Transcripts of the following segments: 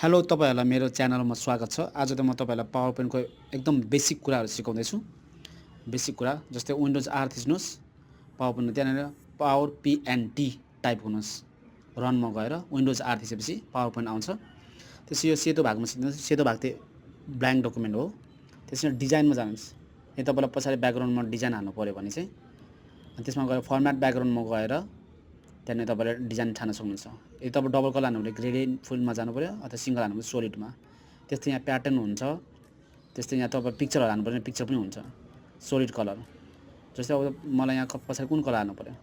Hello तपाईहरुलाई मेरो च्यानलमा स्वागत छ। आज त म तपाईहरुलाई पावर पोइन्टको एकदम बेसिक कुराहरु सिकाउँदै छु। बेसिक कुरा जस्तै विन्डोज आर थिच्नुस्, पावर पोइन्ट त्यहाँनेर power P and T type गर्नुस्। रनमा गएर विन्डोज आर थिचेपछि पावर पोइन्ट आउँछ। त्यसै यो सेतो भागमा सिक्नुस्। सेतो भाग चाहिँ ब्ल्याङ्क डकुमेन्ट हो। त्यसमा डिजाइनमा जानुस्। यदि तपाईलाई पछाडी ब्याकग्राउन्डमा डिजाइन हाल्नु पर्यो भने चाहिँ अनि त्यसमा गएर फर्म्याट ब्याकग्राउन्डमा गएर त्यहाँनिर तपाईले डिजाइन छान्न सक्नुहुन्छ। यदि तपाईँ डबल कलर हाल्नु भने ग्रेडियन्ट फुलमा जानु पर्यो अथवा सिंगल हाल्नु भने सोलिडमा। त्यस्तै यहाँ प्याटर्न हुन्छ। त्यस्तै यहाँ तपाईँ पिक्चर हाल्नु पर्यो भने पिक्चर पनि हुन्छ। Solid colour. जस्तै अब मलाई यहाँ पछाडि कुन कलर हाल्नु पर्यो?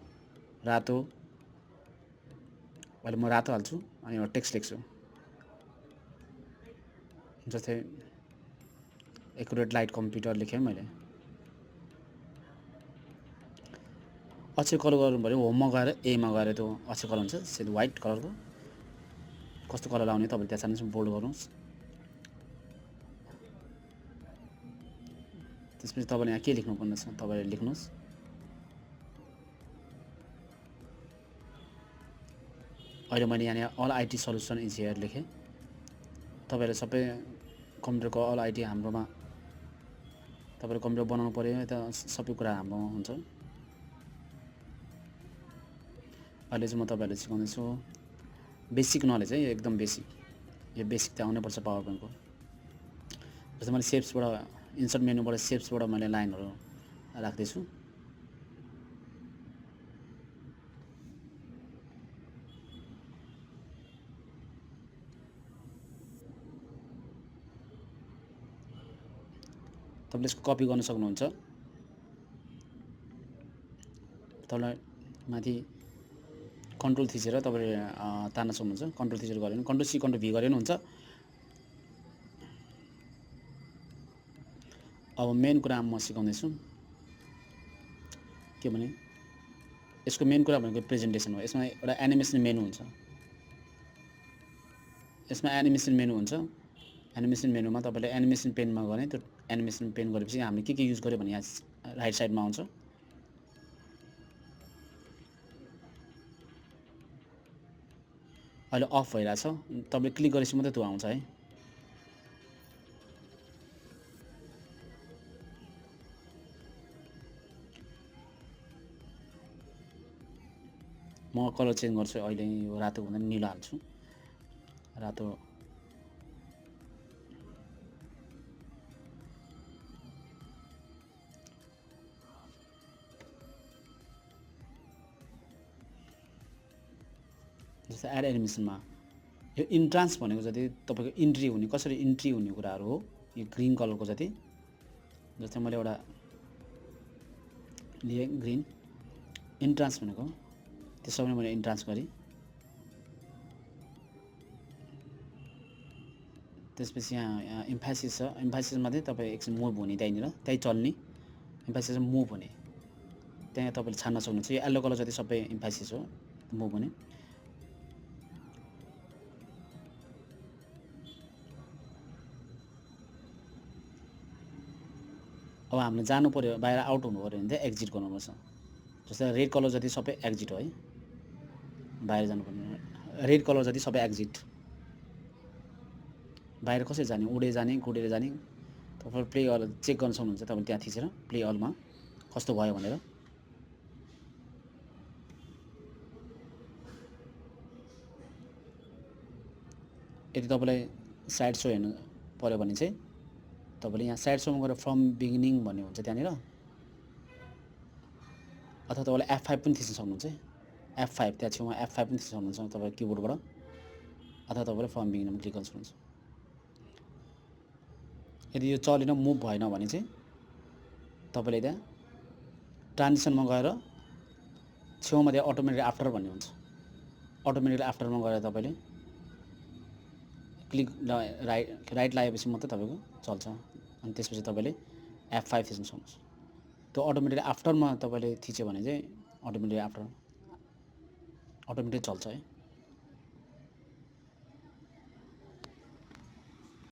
रातो। अहिले म रातो हाल्छु अनि एउटा टेक्स्ट लेख्छु। जस्तै एक्युरेट लाइट कम्प्युटर लेखेँ मैले। अक्षर कलर गर्नु पर्यो होममा गएर एमा गएर त्यो अक्षर कलर हुन्छ सेतो व्हाइट कलरको। कस्तो कलर लाउने तपाईले त्यहाँ छान्नुस् बोल्ड गर्नुस्। त्यसपछि तपाईले यहाँ के लेख्नु पर्ने छ तपाईले लेख्नुस्। अहिले मैले यहाँ all IT solution is here लेखेँ। तपाईले सबै कम्प्युटरको अल आईटी हाम्रोमा तपाईले कम्प्युटर बनाउनु पर्यो यता सबै कुरा हाम्रोमा हुन्छ। अहिले चाहिँ म तपाईहरुलाई सिकाउँदै छु बेसिक नलेज है, एकदम बेसिक। यो बेसिक त आउनै पर्छ पावर पोइन्टको। जस्तै मैले सेप्सबाट इन्सर्ट मेनुबाट सेप्सबाट मैले लाइनहरु राख्दै छु। तपाईले यसको कपी गर्न सक्नुहुन्छ। तपाईलाई माथि कन्ट्रोल थिचेर तपाईले तान्न सक्नुहुन्छ। कन्ट्रोल थिचेर गरे पनि कन्ट्रोल सी कन्ट्रोल भी गरे पनि हुन्छ। अब मेन कुरा म सिकाउँदै छु के भने यसको मेन कुरा भनेको प्रेजेन्टेसन हो। यसमा एउटा एनिमेसन मेनु हुन्छ। यसमा एनिमेसन मेनु हुन्छ। एनिमेसन मेनुमा तपाईले एनिमेसन पेनमा गरे त्यो एनिमेसन पेन गरेपछि हामीले के युज गर्यो भने यहाँ राइट साइडमा आउँछ। अहिले अफ भइराछ। तपाईले क्लिक गरेपछि मात्रै त्यो आउँछ है। म कलर चेन्ज गर्छु। अहिले यो रातो भन्दा नीलो हाल्छु। रातो जस्तै एड एनिमेसनमा यो इन्ट्रान्स भनेको जति तपाईको इन्ट्री हुने कसरी इन्ट्री हुने कुराहरु हो। यो ग्रीन कलरको जति जस्तै मैले एउटा लिए ग्रीन इन्ट्रान्स भनेको त्यसैले मैले इन्ट्रान्स गरे। त्यसपछि यहाँ एम्फासिस छ। एम्फासिसमा चाहिँ तपाई एकछिन मुभ हुने त्यहीँनिर त्यही चल्ने एम्फासिस मुभ हुने त्यहाँ तपाईले छान्न सक्नुहुन्छ। यो येलो कलर जति सबै एम्फासिस हो मुभ हुने। अब हामीले जानु पर्यो बाहिर आउट हुनु पर्यो भने चाहिँ एक्जिट गर्नुपर्छ। जस्तै रेड कलर जति सबै एक्जिट हो है। बाहिर जानु पर्ने रेड कलर जति सबै एक्जिट। बाहिर कसरी जाने उडे जाने गुडेर जाने तपाईले प्ले अल चेक गर्न सक्नुहुन्छ। तपाईले त्यहाँ थिचेर प्ले अलमा कस्तो भयो भनेर। यदि तपाईलाई साइड सो हेर्नु पर्यो भने चाहिँ तपाईले यहाँ साइड सोमा गएर फ्रम बिगिनिङ भन्ने हुन्छ त्यहाँनिर अथवा तपाईले F5 पनि थिच्न सक्नुहुन्छ। F5 त्यहाँ छेउमा F5 पनि थिच्न सक्नुहुन्छ तपाईको किबोर्डबाट अथवा तपाईले फ्रम बिगिनिङमा क्लिक गर्न सक्नुहुन्छ। यदि यो चलेन मुभ भएन भने चाहिँ तपाईले त्यहाँ ट्रान्जिसनमा गएर छेउमा त्यहाँ अटोमेटिक आफ्टर भन्ने हुन्छ। अटोमेटिक आफ्टरमा गएर तपाईले क्लिक राइट लागेपछि मात्रै तपाईको चल्छ। अनि त्यसपछि तपाईले F5 थिच्न सक्नुहुन्छ। त्यो अटोमेटिक आफ्टरमा तपाईले थिच्यो भने चाहिँ अटोमेटिक चल्छ है।